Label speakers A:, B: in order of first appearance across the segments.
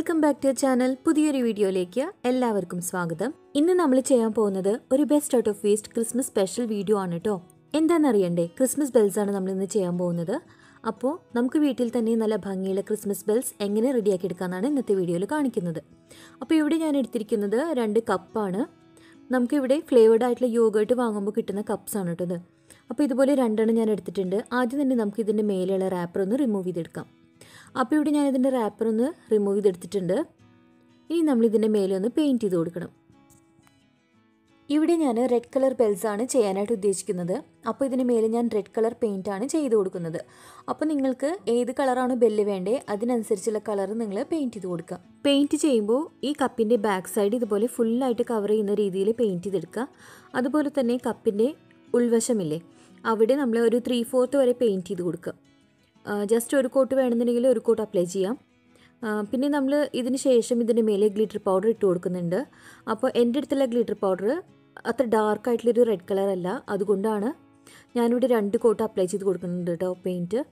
A: Welcome back to channel. പുതിയൊരു വീഡിയോയിലേക്ക് എല്ലാവർക്കും സ്വാഗതം. ഇന്ന് നമ്മൾ ചെയ്യാൻ പോകുന്നത് ഒരു best out of waste Christmas special video ആണ് കേട്ടോ. എന്താണെന്നറിയണ്ടേ? ക്രിസ്മസ് ബെൽസ് ആണ് നമ്മൾ ഇന്ന് ചെയ്യാൻ പോകുന്നത്. അപ്പോൾ നമുക്ക് വീട്ടിൽ തന്നെ നല്ല ഭംഗിയുള്ള ക്രിസ്മസ് ബെൽസ് എങ്ങനെ റെഡിയാക്കി എടുക്കാമെന്നാണ് ഇന്നത്തെ വീഡിയോയിൽ കാണിക്കുന്നത്. അപ്പോൾ ഇവിടെ ഞാൻ എടുത്തിരിക്കുന്നത് 2 കപ്പാണ്. നമുക്കിവിടെ ഫ്ലേവേർഡ് ആയിട്ടുള്ള യോഗേർട്ട് വാങ്ങുമ്പോൾ കിട്ടുന്ന കപ്സ് ആണ് കേട്ടോ ഇത്. അപ്പോൾ ഇതുപോലെ 2 ഞാൻ എടുത്തിട്ടുണ്ട്. ആദ്യം തന്നെ നമുക്ക് ഇതിൻ്റെ മേലെയുള്ള റാപ്പർ ഒന്ന് റിമൂവ് ചെയ്തെടുക്കാം. അപ്പോൾ ഇവിടെ ഞാൻ ഇതിൻ്റെ റാപ്പർ ഒന്ന് റിമൂവ് ചെയ്തെടുത്തിട്ടുണ്ട്. ഇനി നമ്മൾ ഇതിൻ്റെ മേലെ ഒന്ന് പെയിൻറ്റ് ചെയ്ത് കൊടുക്കണം. ഇവിടെ ഞാൻ റെഡ് കളർ ബെൽസ് ആണ് ചെയ്യാനായിട്ട് ഉദ്ദേശിക്കുന്നത്. അപ്പോൾ ഇതിന് മേലെ ഞാൻ റെഡ് കളർ പെയിൻറ്റാണ് ചെയ്ത് കൊടുക്കുന്നത്. അപ്പോൾ നിങ്ങൾക്ക് ഏത് കളറാണ് ബെല്ല് വേണ്ടേ അതിനനുസരിച്ചുള്ള കളർ നിങ്ങൾ പെയിൻറ്റ് ചെയ്ത് കൊടുക്കുക. പെയിൻറ്റ് ചെയ്യുമ്പോൾ ഈ കപ്പിൻ്റെ ബാക്ക് സൈഡ് ഇതുപോലെ ഫുള്ളായിട്ട് കവർ ചെയ്യുന്ന രീതിയിൽ പെയിൻറ്റ് ചെയ്തെടുക്കുക. അതുപോലെ തന്നെ കപ്പിൻ്റെ ഉൾവശമില്ലേ, അവിടെ നമ്മൾ ഒരു 3/4 വരെ പെയിൻറ്റ് ചെയ്ത് കൊടുക്കുക. ജസ്റ്റ് ഒരു കോട്ട് വേണമെന്നുണ്ടെങ്കിൽ ഒരു കോട്ട് അപ്ലൈ ചെയ്യാം. പിന്നെ നമ്മൾ ഇതിന് ശേഷം ഇതിൻ്റെ മേലെ ഗ്ലിറ്റർ പൗഡർ ഇട്ട് കൊടുക്കുന്നുണ്ട്. അപ്പോൾ എൻ്റെ അടുത്തുള്ള ഗ്ലിറ്റർ പൗഡർ അത്ര ഡാർക്കായിട്ടുള്ളൊരു റെഡ് കളറല്ല, അതുകൊണ്ടാണ് ഞാനിവിടെ 2 കോട്ട് അപ്ലൈ ചെയ്ത് കൊടുക്കുന്നുണ്ട് കേട്ടോ പെയിൻറ്റ്.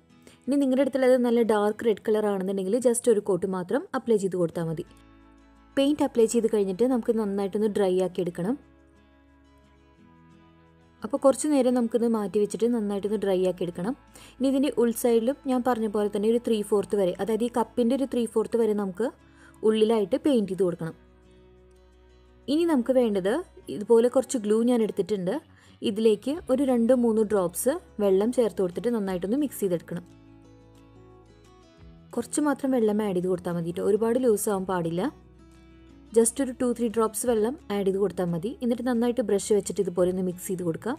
A: ഇനി നിങ്ങളുടെ അടുത്തുള്ളത് നല്ല ഡാർക്ക് റെഡ് കളർ ആണെന്നുണ്ടെങ്കിൽ ജസ്റ്റ് ഒരു കോട്ട് മാത്രം അപ്ലൈ ചെയ്ത് കൊടുത്താൽ മതി. പെയിൻറ്റ് അപ്ലൈ ചെയ്ത് കഴിഞ്ഞിട്ട് നമുക്ക് നന്നായിട്ടൊന്ന് ഡ്രൈ ആക്കി എടുക്കണം. അപ്പോൾ കുറച്ച് നേരം നമുക്കിത് മാറ്റി വെച്ചിട്ട് നന്നായിട്ടൊന്ന് ഡ്രൈ ആക്കി എടുക്കണം. ഇനി ഇതിൻ്റെ ഉൾസൈഡിലും ഞാൻ പറഞ്ഞ പോലെ തന്നെ ഒരു 3/4 വരെ, അതായത് ഈ കപ്പിൻ്റെ ഒരു 3/4 വരെ നമുക്ക് ഉള്ളിലായിട്ട് പെയിൻറ്റ് ചെയ്ത് കൊടുക്കണം. ഇനി നമുക്ക് വേണ്ടത് ഇതുപോലെ കുറച്ച് ഗ്ലൂ ഞാൻ എടുത്തിട്ടുണ്ട്. ഇതിലേക്ക് ഒരു 2-3 ഡ്രോപ്സ് വെള്ളം ചേർത്ത് കൊടുത്തിട്ട് നന്നായിട്ടൊന്ന് മിക്സ് ചെയ്തെടുക്കണം. കുറച്ച് മാത്രം വെള്ളം ആഡ് ചെയ്ത് കൊടുത്താൽ മതി കേട്ടോ, ഒരുപാട് ലൂസ് ആവാൻ പാടില്ല. ജസ്റ്റ് ഒരു 2-3 ഡ്രോപ്സ് വെള്ളം ആഡ് ചെയ്ത് കൊടുത്താൽ മതി. എന്നിട്ട് നന്നായിട്ട് ബ്രഷ് വെച്ചിട്ട് ഇതുപോലെ ഒന്ന് മിക്സ് ചെയ്ത് കൊടുക്കാം.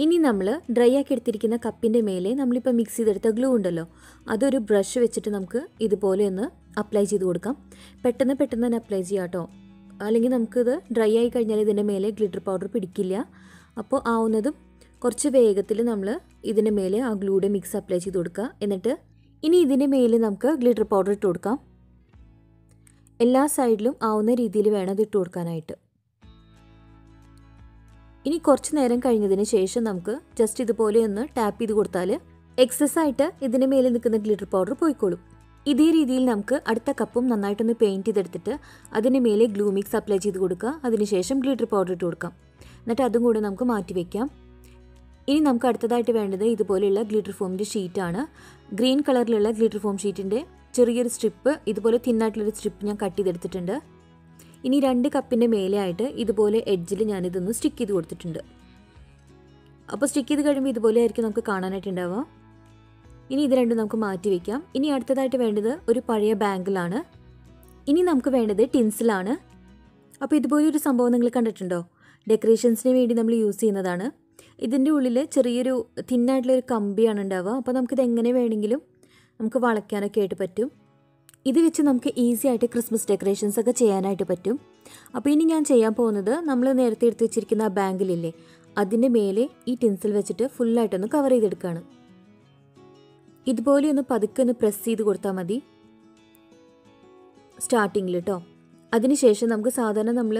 A: ഇനി നമ്മൾ ഡ്രൈ ആക്കി എടുത്തിരിക്കുന്ന കപ്പിൻ്റെ മേലെ നമ്മളിപ്പോൾ മിക്സ് ചെയ്തെടുത്ത ഗ്ലൂ ഉണ്ടല്ലോ, അതൊരു ബ്രഷ് വെച്ചിട്ട് നമുക്ക് ഇതുപോലെ ഒന്ന് അപ്ലൈ ചെയ്ത് കൊടുക്കാം. പെട്ടെന്ന് തന്നെ അപ്ലൈ ചെയ്യാം കേട്ടോ, അല്ലെങ്കിൽ നമുക്കിത് ഡ്രൈ ആയി കഴിഞ്ഞാൽ ഇതിൻ്റെ മേലെ ഗ്ലിറ്റർ പൗഡർ പിടിക്കില്ല. അപ്പോൾ ആവുന്നതും കുറച്ച് വേഗത്തിൽ നമ്മൾ ഇതിൻ്റെ മേലെ ആ ഗ്ലൂയുടെ മിക്സ് അപ്ലൈ ചെയ്ത് കൊടുക്കുക. എന്നിട്ട് ഇനി ഇതിൻ്റെ മേലെ നമുക്ക് ഗ്ലിറ്റർ പൗഡർ ഇട്ട് കൊടുക്കാം. എല്ലാ സൈഡിലും ആവുന്ന രീതിയിൽ വേണം അത് ഇട്ട് കൊടുക്കാനായിട്ട്. ഇനി കുറച്ച് നേരം കഴിഞ്ഞതിന് ശേഷം നമുക്ക് ജസ്റ്റ് ഇതുപോലെ ഒന്ന് ടാപ്പ് ചെയ്ത് കൊടുത്താൽ എക്സസ് ആയിട്ട് ഇതിന് മേലെ നിൽക്കുന്ന ഗ്ലിറ്റർ പൗഡർ പോയിക്കോളും. ഇതേ രീതിയിൽ നമുക്ക് അടുത്ത കപ്പും നന്നായിട്ടൊന്ന് പെയിൻറ്റ് ചെയ്തെടുത്തിട്ട് അതിന് മേലെ ഗ്ലൂ മിക്സ് അപ്ലൈ ചെയ്ത് കൊടുക്കുക. അതിനുശേഷം ഗ്ലിറ്റർ പൗഡർ ഇട്ട് കൊടുക്കാം. എന്നിട്ട് അതും കൂടെ നമുക്ക് മാറ്റി വയ്ക്കാം. ഇനി നമുക്ക് അടുത്തതായിട്ട് വേണ്ടത് ഇതുപോലെയുള്ള ഗ്ലിറ്റർ ഫോമിൻ്റെ ഷീറ്റാണ്. ഗ്രീൻ കളറിലുള്ള ഗ്ലിറ്റർ ഫോം ഷീറ്റിൻ്റെ ചെറിയൊരു സ്ട്രിപ്പ്, ഇതുപോലെ തിന്നായിട്ടുള്ളൊരു സ്ട്രിപ്പ് ഞാൻ കട്ട് ചെയ്തെടുത്തിട്ടുണ്ട്. ഇനി 2 കപ്പിൻ്റെ മേലെ ആയിട്ട് ഇതുപോലെ എഡ്ജിൽ ഞാനിതൊന്ന് സ്റ്റിക്ക് ചെയ്ത് കൊടുത്തിട്ടുണ്ട്. അപ്പോൾ സ്റ്റിക്ക് ചെയ്ത് കഴിയുമ്പോൾ ഇതുപോലെ ആയിരിക്കും നമുക്ക് കാണാനായിട്ടുണ്ടാവുക. ഇനി ഇത് രണ്ടും നമുക്ക് മാറ്റി വയ്ക്കാം. ഇനി അടുത്തതായിട്ട് വേണ്ടത് ഒരു പഴയ ബാങ്കിളാണ്. ഇനി നമുക്ക് വേണ്ടത് ടിൻസിലാണ്. അപ്പോൾ ഇതുപോലെ ഒരു സംഭവം നിങ്ങൾ കണ്ടിട്ടുണ്ടോ? ഡെക്കറേഷൻസിന് വേണ്ടി നമ്മൾ യൂസ് ചെയ്യുന്നതാണ്. ഇതിൻ്റെ ഉള്ളിൽ ചെറിയൊരു തിന്നായിട്ടുള്ളൊരു കമ്പിയാണ് ഉണ്ടാവുക. അപ്പോൾ നമുക്കിത് എങ്ങനെ വേണമെങ്കിലും നമുക്ക് വളയ്ക്കാനൊക്കെ ആയിട്ട് പറ്റും. ഇത് വെച്ച് നമുക്ക് ഈസി ആയിട്ട് ക്രിസ്മസ് ഡെക്കറേഷൻസ് ഒക്കെ ചെയ്യാനായിട്ട് പറ്റും. അപ്പോൾ ഇനി ഞാൻ ചെയ്യാൻ പോകുന്നത് നമ്മൾ നേരത്തെ എടുത്ത് വെച്ചിരിക്കുന്ന ആ ബാങ്കിലില്ലേ, അതിൻ്റെ മേലെ ഈ ടിൻസിൽ വെച്ചിട്ട് ഫുള്ളായിട്ടൊന്ന് കവർ ചെയ്തെടുക്കുകയാണ്. ഇതുപോലെ ഒന്ന് പതുക്കെ ഒന്ന് പ്രസ് ചെയ്ത് കൊടുത്താൽ മതി സ്റ്റാർട്ടിങ്ങിൽ കേട്ടോ. അതിനുശേഷം നമുക്ക് സാധാരണ നമ്മൾ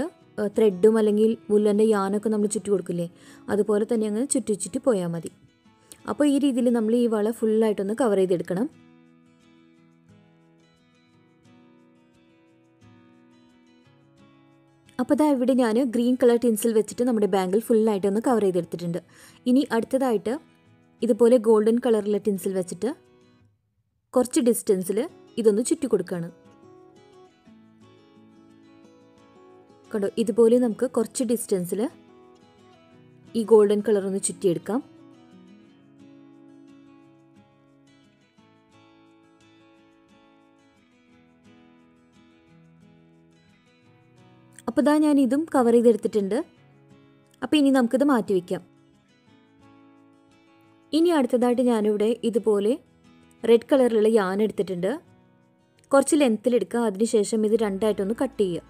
A: ത്രെഡും അല്ലെങ്കിൽ വുല്ലൻ്റെ യാനൊക്കെ നമ്മൾ ചുറ്റി കൊടുക്കില്ലേ, അതുപോലെ തന്നെ അങ്ങ് ചുറ്റി പോയാൽ മതി. അപ്പോൾ ഈ രീതിയിൽ നമ്മൾ ഈ വള ഫുള്ളായിട്ടൊന്ന് കവർ ചെയ്തെടുക്കണം. അപ്പോൾ ഇതാ ഇവിടെ ഞാൻ ഗ്രീൻ കളർ ടിൻസിൽ വെച്ചിട്ട് നമ്മുടെ ബാങ്കിൾ ഫുള്ളായിട്ടൊന്ന് കവർ ചെയ്തെടുത്തിട്ടുണ്ട്. ഇനി അടുത്തതായിട്ട് ഇതുപോലെ ഗോൾഡൻ കളറിലെ ടിൻസിൽ വെച്ചിട്ട് കുറച്ച് ഡിസ്റ്റൻസിൽ ഇതൊന്ന് ചുറ്റി കൊടുക്കുകയാണ്. കണ്ടോ, ഇതുപോലെ നമുക്ക് കുറച്ച് ഡിസ്റ്റൻസിൽ ഈ ഗോൾഡൻ കളർ ഒന്ന് ചുറ്റിയെടുക്കാം. അപ്പോൾ ഇതാ ഞാൻ ഇതും കവർ ചെയ്തെടുത്തിട്ടുണ്ട്. അപ്പോൾ ഇനി നമുക്കിത് മാറ്റി വയ്ക്കാം. ഇനി അടുത്തതായിട്ട് ഞാനിവിടെ ഇതുപോലെ റെഡ് കളറിലുള്ള യാൻ എടുത്തിട്ടുണ്ട്. കുറച്ച് ലെങ്ത്തിലെടുക്കുക. അതിനുശേഷം ഇത് 2ആയിട്ടൊന്ന് കട്ട് ചെയ്യുക.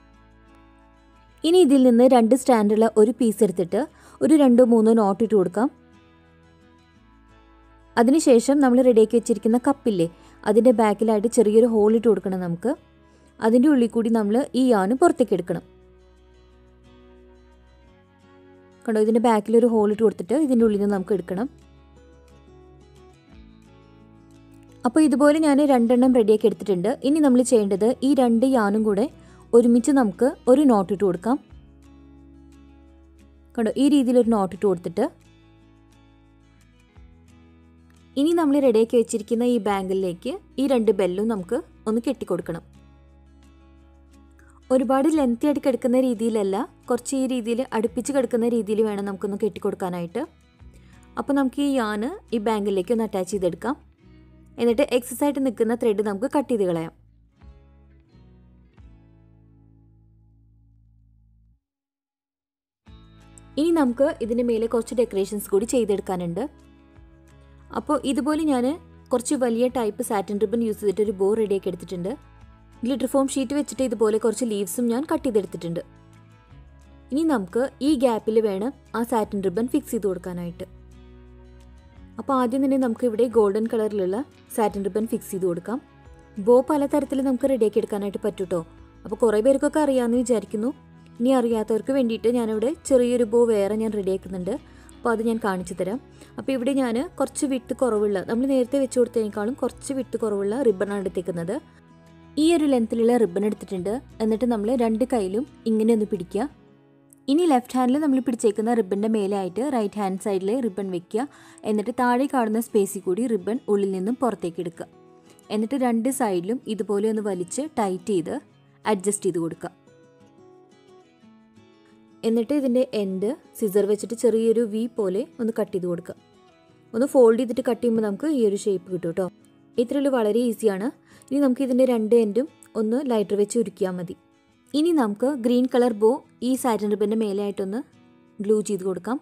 A: ഇനി ഇതിൽ നിന്ന് 2 സ്റ്റാൻഡുള്ള ഒരു പീസ് എടുത്തിട്ട് ഒരു 2-3 നോട്ട് ഇട്ട് കൊടുക്കാം. അതിനുശേഷം നമ്മൾ റെഡിയാക്കി വെച്ചിരിക്കുന്ന കപ്പില്ലേ, അതിൻ്റെ ബാക്കിലായിട്ട് ചെറിയൊരു ഹോൾ ഇട്ട് കൊടുക്കണം നമുക്ക്. അതിൻ്റെ ഉള്ളിൽ കൂടി നമ്മൾ ഈ യാന് പുറത്തേക്ക് എടുക്കണം. കണ്ടോ, ഇതിൻ്റെ ബാക്കിലൊരു ഹോൾ ഇട്ട് കൊടുത്തിട്ട് ഇതിൻ്റെ ഉള്ളിൽ നിന്ന് നമുക്ക് എടുക്കണം. അപ്പോൾ ഇതുപോലെ ഞാൻ 2 എണ്ണം റെഡിയാക്കി എടുത്തിട്ടുണ്ട്. ഇനി നമ്മൾ ചെയ്യേണ്ടത് ഈ 2 യാനും കൂടെ ഒരുമിച്ച് നമുക്ക് ഒരു നോട്ട് ഇട്ട് കൊടുക്കാം. കണ്ടോ, ഈ രീതിയിലൊരു നോട്ട് ഇട്ട് കൊടുത്തിട്ട് ഇനി നമ്മൾ റെഡിയാക്കി വെച്ചിരിക്കുന്ന ഈ ബാങ്കിലേക്ക് ഈ 2 ബെല്ലും നമുക്ക് ഒന്ന് കെട്ടിക്കൊടുക്കണം. ഒരുപാട് ലെങ്തി ആയിട്ട് കിടക്കുന്ന രീതിയിലല്ല, കുറച്ച് ഈ രീതിയിൽ അടുപ്പിച്ച് കിടക്കുന്ന രീതിയിൽ വേണം നമുക്കൊന്ന് കെട്ടിക്കൊടുക്കാനായിട്ട്. അപ്പോൾ നമുക്ക് ഈ യാന് ഈ ബാങ്കിലേക്ക് ഒന്ന് അറ്റാച്ച് ചെയ്തെടുക്കാം. എന്നിട്ട് എക്സസ് ആയിട്ട് നിൽക്കുന്ന ത്രെഡ് നമുക്ക് കട്ട് ചെയ്ത് കളയാം. ഇനി നമുക്ക് ഇതിൻ്റെ മേലെ കുറച്ച് ഡെക്കറേഷൻസ് കൂടി ചെയ്തെടുക്കാനുണ്ട്. അപ്പോൾ ഇതുപോലെ ഞാൻ കുറച്ച് വലിയ ടൈപ്പ് സാറ്റിൻ റിബൺ യൂസ് ചെയ്തിട്ട് ഒരു ബോ റെഡിയാക്കി എടുത്തിട്ടുണ്ട്. ഗ്ലിറ്റർ ഫോം ഷീറ്റ് വെച്ചിട്ട് ഇതുപോലെ കുറച്ച് ലീവ്സും ഞാൻ കട്ട് ചെയ്തെടുത്തിട്ടുണ്ട്. ഇനി നമുക്ക് ഈ ഗ്യാപ്പിൽ വേണം ആ സാറ്റിൻ റിബൺ ഫിക്സ് ചെയ്ത് കൊടുക്കാനായിട്ട്. അപ്പോൾ ആദ്യം തന്നെ നമുക്ക് ഇവിടെ ഗോൾഡൻ കളറിലുള്ള സാറ്റിൻ റിബൺ ഫിക്സ് ചെയ്ത് കൊടുക്കാം. ബോ പലതരത്തിൽ നമുക്ക് റെഡിയാക്കി എടുക്കാനായിട്ട് പറ്റും കേട്ടോ. അപ്പോൾ കുറേ പേർക്കൊക്കെ അറിയാമെന്ന് വിചാരിക്കുന്നു. ഇനി അറിയാത്തവർക്ക് വേണ്ടിയിട്ട് ഞാനിവിടെ ചെറിയൊരു ബോ വേറെ ഞാൻ റെഡിയാക്കുന്നുണ്ട്. അപ്പോൾ അത് ഞാൻ കാണിച്ചു തരാം. അപ്പോൾ ഇവിടെ ഞാൻ കുറച്ച് വിട്ട് കുറവുള്ള, നമ്മൾ നേരത്തെ വെച്ച് കൊടുത്തതിനേക്കാളും കുറച്ച് വിട്ട് കുറവുള്ള റിബണാണ് എടുത്തേക്കുന്നത്. ഈ ഒരു ലെങ്ത്തിലുള്ള റിബൺ എടുത്തിട്ടുണ്ട്. എന്നിട്ട് നമ്മൾ 2 കൈയിലും ഇങ്ങനെ ഒന്ന് പിടിക്കുക. ഇനി ലെഫ്റ്റ് ഹാൻഡിൽ നമ്മൾ പിടിച്ചേക്കുന്ന റിബണിൻ്റെ മേലായിട്ട് റൈറ്റ് ഹാൻഡ് സൈഡിൽ റിബൺ വെക്കുക. എന്നിട്ട് താഴെ കാണുന്ന സ്പേസിൽ കൂടി റിബൺ ഉള്ളിൽ നിന്നും പുറത്തേക്ക് എടുക്കുക. എന്നിട്ട് 2 സൈഡിലും ഇതുപോലെ ഒന്ന് വലിച്ച് ടൈറ്റ് ചെയ്ത് അഡ്ജസ്റ്റ് ചെയ്ത് കൊടുക്കുക. എന്നിട്ട് ഇതിൻ്റെ എൻഡ് സിസർ വെച്ചിട്ട് ചെറിയൊരു വി പോലെ ഒന്ന് കട്ട് ചെയ്ത് കൊടുക്കുക. ഒന്ന് ഫോൾഡ് ചെയ്തിട്ട് കട്ട് ചെയ്യുമ്പോൾ നമുക്ക് ഈ ഒരു ഷേപ്പ് കിട്ടും കേട്ടോ. ഇത്രയുള്ളൂ, വളരെ ഈസിയാണ്. ഇനി നമുക്ക് ഇതിൻ്റെ 2 എൻഡും ഒന്ന് ലൈറ്റർ വെച്ച് ഉരുക്കിയാൽ മതി. ഇനി നമുക്ക് ഗ്രീൻ കളർ ബോ ഈ സാറ്റിൻ റിബൻ്റെ മേലെയായിട്ടൊന്ന് ഗ്ലൂ ചെയ്ത് കൊടുക്കാം.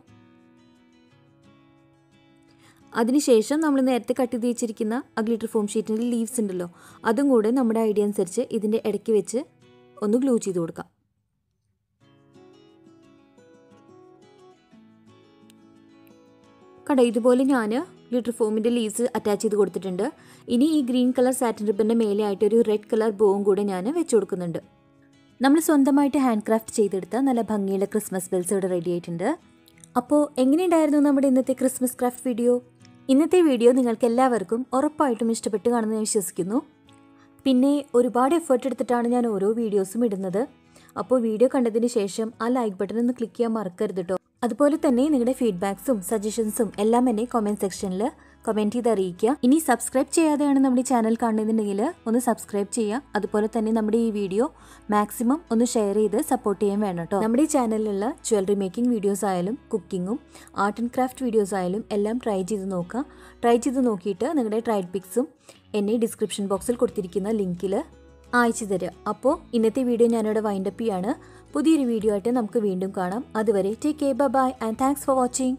A: അതിനുശേഷം നമ്മൾ നേരത്തെ കട്ട് ചെയ്ത് വെച്ചിരിക്കുന്ന ആ ഗ്ലിറ്റർ ഫോം ഷീറ്റിൻ്റെ ലീവ്സ് ഉണ്ടല്ലോ, അതും കൂടെ നമ്മുടെ ഐഡിയ അനുസരിച്ച് ഇതിൻ്റെ ഇടയ്ക്ക് വെച്ച് ഒന്ന് ഗ്ലൂ ചെയ്ത് കൊടുക്കാം. കണ്ടോ, ഇതുപോലെ ഞാൻ ഗ്ലിറ്റർ ഫോമിൻ്റെ ലീവ്സ് അറ്റാച്ച് ചെയ്ത് കൊടുത്തിട്ടുണ്ട്. ഇനി ഈ ഗ്രീൻ കളർ സാറ്റിൻ റിബൻ്റെ മേലെയായിട്ട് ഒരു റെഡ് കളർ ബോവും കൂടെ ഞാൻ വെച്ച് കൊടുക്കുന്നുണ്ട്. നമ്മൾ സ്വന്തമായിട്ട് ഹാൻഡ് ക്രാഫ്റ്റ് ചെയ്തെടുത്ത നല്ല ഭംഗിയുള്ള ക്രിസ്മസ് ബെൽസ് ഇവിടെ റെഡി ആയിട്ടുണ്ട്. അപ്പോൾ എങ്ങനെയുണ്ടായിരുന്നു നമ്മുടെ ഇന്നത്തെ ക്രിസ്മസ് ക്രാഫ്റ്റ് വീഡിയോ? ഇന്നത്തെ വീഡിയോ നിങ്ങൾക്ക് എല്ലാവർക്കും ഉറപ്പായിട്ടും ഇഷ്ടപ്പെട്ട് കാണുമെന്ന് വിശ്വസിക്കുന്നു. പിന്നെ ഒരുപാട് എഫേർട്ട് എടുത്തിട്ടാണ് ഞാൻ ഓരോ വീഡിയോസും ഇടുന്നത്. അപ്പോൾ വീഡിയോ കണ്ടതിന് ശേഷം ആ ലൈക്ക് ബട്ടൺ ഒന്ന് ക്ലിക്ക് ചെയ്യാൻ മറക്കരുത് കേട്ടോ. അതുപോലെ തന്നെ നിങ്ങളുടെ ഫീഡ്ബാക്സും സജഷൻസും എല്ലാം എന്നെ കമൻറ്റ് സെക്ഷനിൽ കമൻറ്റ് ചെയ്ത് അറിയിക്കുക. ഇനി സബ്സ്ക്രൈബ് ചെയ്യാതെയാണ് നമ്മുടെ ചാനൽ കാണുന്നുണ്ടെങ്കിൽ ഒന്ന് സബ്സ്ക്രൈബ് ചെയ്യുക. അതുപോലെ തന്നെ നമ്മുടെ ഈ വീഡിയോ മാക്സിമം ഒന്ന് ഷെയർ ചെയ്ത് സപ്പോർട്ട് ചെയ്യാൻ വേണം കേട്ടോ. നമ്മുടെ ഈ ചാനലിലുള്ള ജ്വല്ലറി മേക്കിംഗ് വീഡിയോസ് ആയാലും കുക്കിങ്ങും ആർട്ട് ആൻഡ് ക്രാഫ്റ്റ് വീഡിയോസ് ആയാലും എല്ലാം ട്രൈ ചെയ്ത് നോക്കുക. ട്രൈ ചെയ്ത് നോക്കിയിട്ട് നിങ്ങളുടെ ട്രൈഡ് പിക്സും എന്നെ ഡിസ്ക്രിപ്ഷൻ ബോക്സിൽ കൊടുത്തിരിക്കുന്ന ലിങ്കിൽ അയച്ചു തരിക. അപ്പോൾ ഇന്നത്തെ വീഡിയോ ഞാനിവിടെ വൈൻഡപ്പ് ചെയ്യാണ്. പുതിയൊരു വീഡിയോ ആയിട്ട് നമുക്ക് വീണ്ടും കാണാം. അതുവരെ take care, bye and thanks for watching.